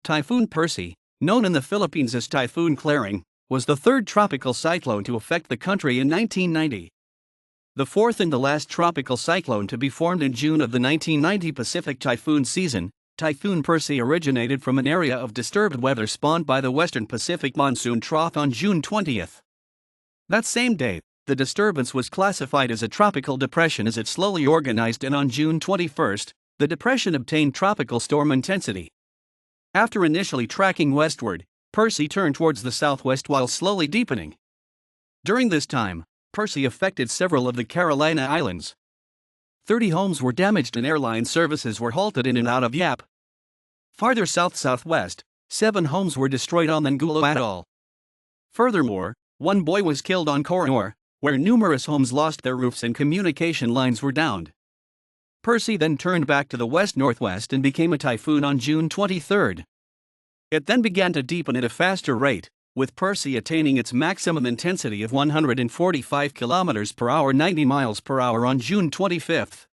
Typhoon Percy, known in the Philippines as Typhoon Klaring, was the third tropical cyclone to affect the country in 1990. The fourth and the last tropical cyclone to be formed in June of the 1990 Pacific typhoon season, Typhoon Percy originated from an area of disturbed weather spawned by the western Pacific monsoon trough on June 20. That same day, the disturbance was classified as a tropical depression as it slowly organized, and on June 21, the depression obtained tropical storm intensity. After initially tracking westward, Percy turned towards the southwest while slowly deepening. During this time, Percy affected several of the Carolina Islands. 30 homes were damaged and airline services were halted in and out of Yap. Farther south-southwest, 7 homes were destroyed on the Ngulu Atoll. Furthermore, 1 boy was killed on Koror, where numerous homes lost their roofs and communication lines were downed. Percy then turned back to the west-northwest and became a typhoon on June 23. It then began to deepen at a faster rate, with Percy attaining its maximum intensity of 145 km per hour 90 miles per hour on June 25.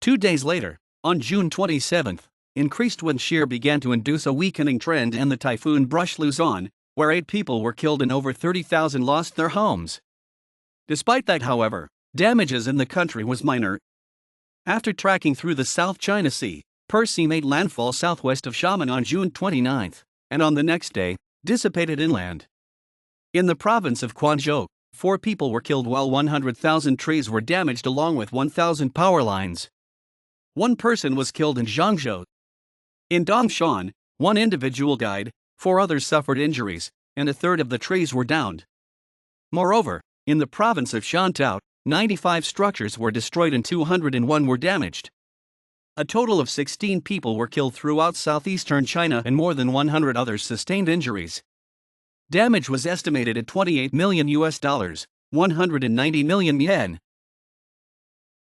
2 days later, on June 27, increased wind shear began to induce a weakening trend and the typhoon brushed Luzon, where 8 people were killed and over 30,000 lost their homes. Despite that, however, damages in the country was minor. After tracking through the South China Sea, Percy made landfall southwest of Xiamen on June 29, and on the next day, dissipated inland. In the province of Guangzhou, 4 people were killed while 100,000 trees were damaged along with 1,000 power lines. 1 person was killed in Zhangzhou. In Dongshan, 1 individual died, 4 others suffered injuries, and a third of the trees were downed. Moreover, in the province of Shantou, 95 structures were destroyed and 201 were damaged. A total of 16 people were killed throughout southeastern China and more than 100 others sustained injuries. Damage was estimated at $28 million, 190 million yen.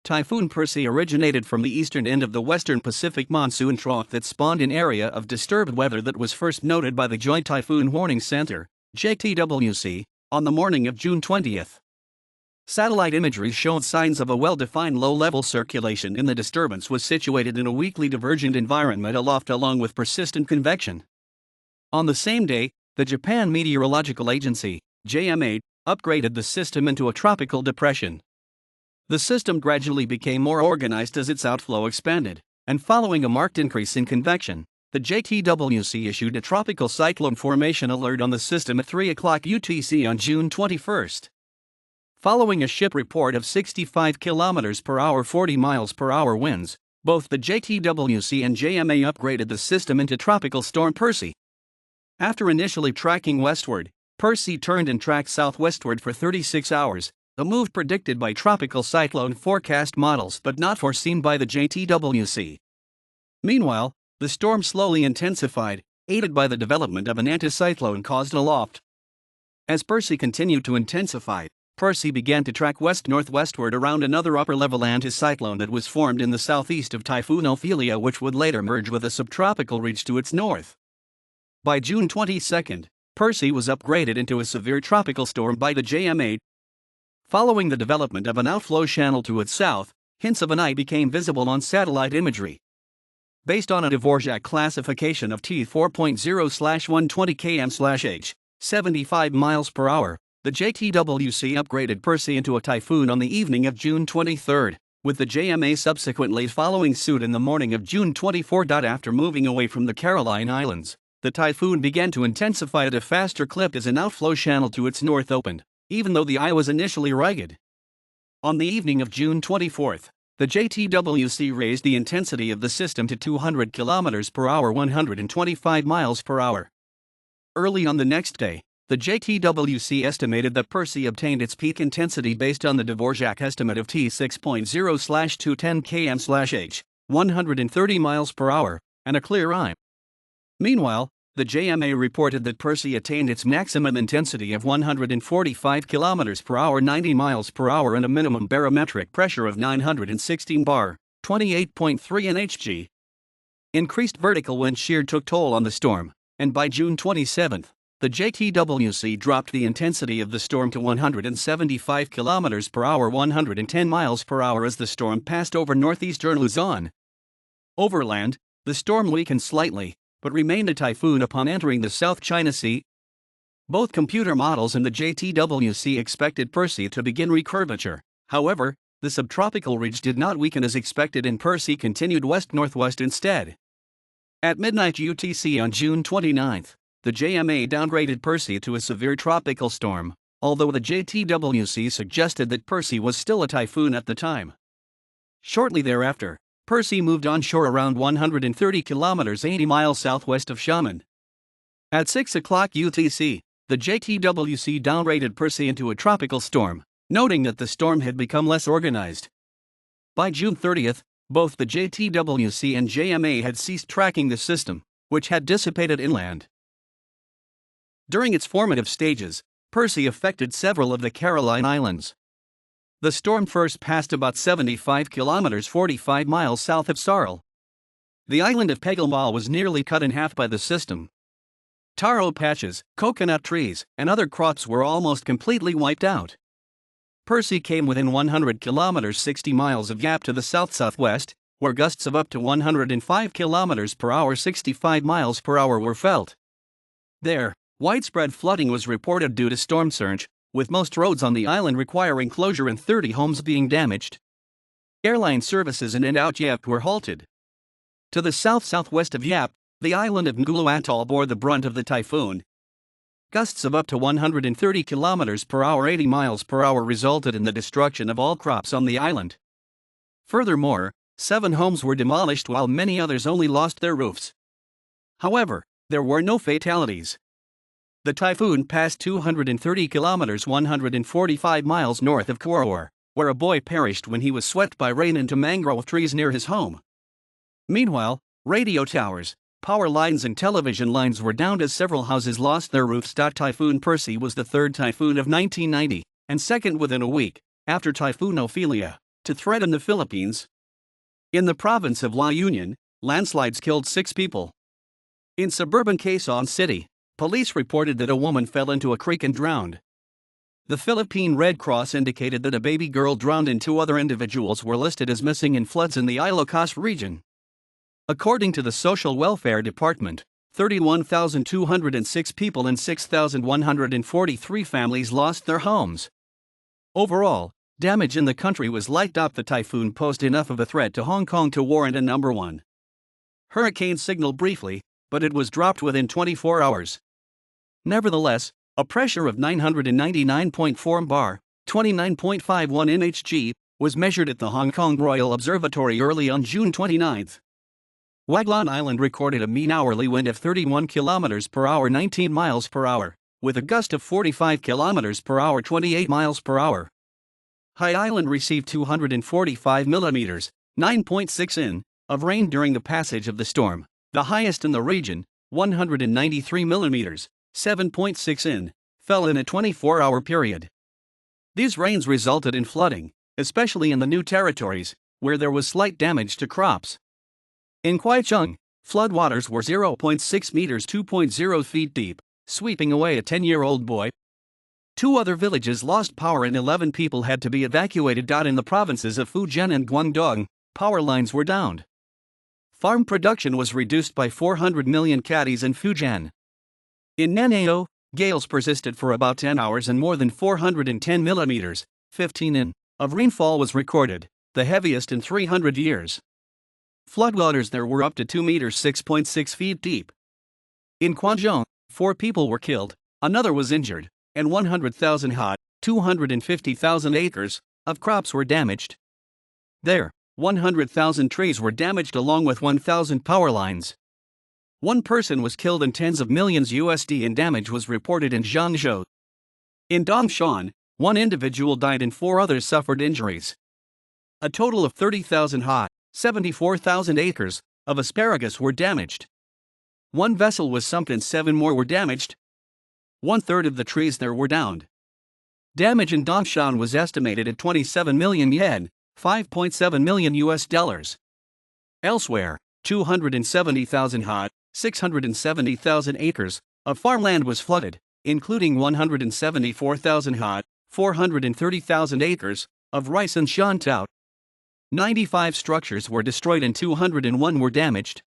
Typhoon Percy originated from the eastern end of the western Pacific monsoon trough that spawned an area of disturbed weather that was first noted by the Joint Typhoon Warning Center, JTWC, on the morning of June 20. Satellite imagery showed signs of a well-defined low-level circulation, and the disturbance was situated in a weakly divergent environment aloft along with persistent convection. On the same day, the Japan Meteorological Agency, JMA, upgraded the system into a tropical depression. The system gradually became more organized as its outflow expanded, and following a marked increase in convection, the JTWC issued a tropical cyclone formation alert on the system at 3 o'clock UTC on June 21. Following a ship report of 65 km per hour 40 miles per hour winds, both the JTWC and JMA upgraded the system into Tropical Storm Percy. After initially tracking westward, Percy turned and tracked southwestward for 36 hours, a move predicted by tropical cyclone forecast models but not foreseen by the JTWC. Meanwhile, the storm slowly intensified, aided by the development of an anticyclone caused aloft. As Percy continued to intensify, Percy began to track west-northwestward around another upper-level anticyclone that was formed in the southeast of Typhoon Ophelia, which would later merge with a subtropical ridge to its north. By June 22, Percy was upgraded into a severe tropical storm by the JMA. Following the development of an outflow channel to its south, hints of an eye became visible on satellite imagery. Based on a Dvorak classification of T 4.0/120 km/h, 75 miles per hour, the JTWC upgraded Percy into a typhoon on the evening of June 23, with the JMA subsequently following suit in the morning of June 24. After moving away from the Carolina Islands, the typhoon began to intensify at a faster clip as an outflow channel to its north opened, even though the eye was initially ragged. On the evening of June 24, the JTWC raised the intensity of the system to 200 km per hour 125 miles per hour. Early on the next day, the JTWC estimated that Percy obtained its peak intensity based on the Dvorak estimate of T 6.0/210 km/h, 130 miles per hour, and a clear eye. Meanwhile, the JMA reported that Percy attained its maximum intensity of 145 km per hour 90 miles per hour and a minimum barometric pressure of 916 bar, 28.3 nhg. Increased vertical wind shear took toll on the storm, and by June 27, the JTWC dropped the intensity of the storm to 175 km per hour 110 miles per hour as the storm passed over northeastern Luzon. Overland, the storm weakened slightly, but remained a typhoon upon entering the South China Sea. Both computer models and the JTWC expected Percy to begin recurvature. However, the subtropical ridge did not weaken as expected and Percy continued west-northwest instead. At midnight UTC on June 29, the JMA downgraded Percy to a severe tropical storm, although the JTWC suggested that Percy was still a typhoon at the time. Shortly thereafter, Percy moved onshore around 130 kilometers 80 miles southwest of Xiamen. At 6 o'clock UTC, the JTWC downgraded Percy into a tropical storm, noting that the storm had become less organized. By June 30, both the JTWC and JMA had ceased tracking the system, which had dissipated inland. During its formative stages, Percy affected several of the Caroline Islands. The storm first passed about 75 kilometers 45 miles south of Sarl. The island of Pegalmal was nearly cut in half by the system. Taro patches, coconut trees, and other crops were almost completely wiped out. Percy came within 100 kilometers 60 miles of Yap to the south-southwest, where gusts of up to 105 kilometers per hour 65 miles per hour were felt. There, widespread flooding was reported due to storm surge, with most roads on the island requiring closure and 30 homes being damaged. Airline services in and out Yap were halted. To the south-southwest of Yap, the island of Ngulu Atoll bore the brunt of the typhoon. Gusts of up to 130 kilometers per hour 80 miles per hour resulted in the destruction of all crops on the island. Furthermore, 7 homes were demolished while many others only lost their roofs. However, there were no fatalities. The typhoon passed 230 kilometers 145 miles north of Koror, where a boy perished when he was swept by rain into mangrove trees near his home. Meanwhile, radio towers, power lines and television lines were downed as several houses lost their roofs. Typhoon Percy was the third typhoon of 1990, and second within a week, after Typhoon Ophelia, to threaten the Philippines. In the province of La Union, landslides killed 6 people. In suburban Quezon City, police reported that a woman fell into a creek and drowned. The Philippine Red Cross indicated that a baby girl drowned and 2 other individuals were listed as missing in floods in the Ilocos region. According to the Social Welfare Department, 31,206 people and 6,143 families lost their homes. Overall, damage in the country was light. The typhoon posed enough of a threat to Hong Kong to warrant a number 1 hurricane signal briefly, but it was dropped within 24 hours. Nevertheless, a pressure of 999.4 bar, 29.51 nhg, was measured at the Hong Kong Royal Observatory early on June 29. Waglan Island recorded a mean hourly wind of 31 km per hour 19 miles per hour, with a gust of 45 km per hour 28 miles per hour. Hai Island received 245 millimeters, 9.6 in, of rain during the passage of the storm, the highest in the region. 193 millimeters, 7.6 in, fell in a 24-hour period. These rains resulted in flooding, especially in the New Territories, where there was slight damage to crops. In Kwaichung, floodwaters were 0.6 meters 2.0 feet deep, sweeping away a 10-year-old boy. 2 other villages lost power and 11 people had to be evacuated. In the provinces of Fujian and Guangdong, power lines were downed. Farm production was reduced by 400 million catties in Fujian. In Nanao, gales persisted for about 10 hours and more than 410 millimeters, 15 in, of rainfall was recorded, the heaviest in 300 years. Floodwaters there were up to 2 meters 6.6 feet deep. In Guangzhou, 4 people were killed, another was injured, and 100,000 ha, 250,000 acres, of crops were damaged. There, 100,000 trees were damaged along with 1,000 power lines. 1 person was killed and tens of millions USD in damage was reported in Zhangzhou. In Dongshan, 1 individual died and 4 others suffered injuries. A total of 30,000 ha, 74,000 acres, of asparagus were damaged. 1 vessel was sunk and 7 more were damaged. 1/3 of the trees there were downed. Damage in Dongshan was estimated at 27 million yen, $5.7 million US. Elsewhere, 270,000 ha, 670,000 acres, of farmland was flooded, including 174,000 ha, 430,000 acres, of rice and shantou. 95 structures were destroyed and 201 were damaged.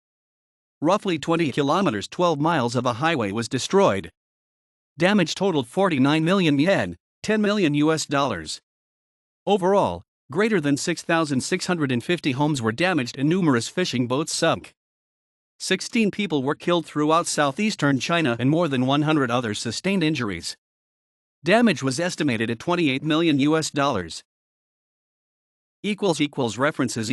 Roughly 20 kilometers 12 miles of a highway was destroyed. Damage totaled 49 million yen, $10 million US dollars. Overall, greater than 6,650 homes were damaged and numerous fishing boats sunk. 16 people were killed throughout southeastern China and more than 100 others sustained injuries. Damage was estimated at 28 million US dollars. References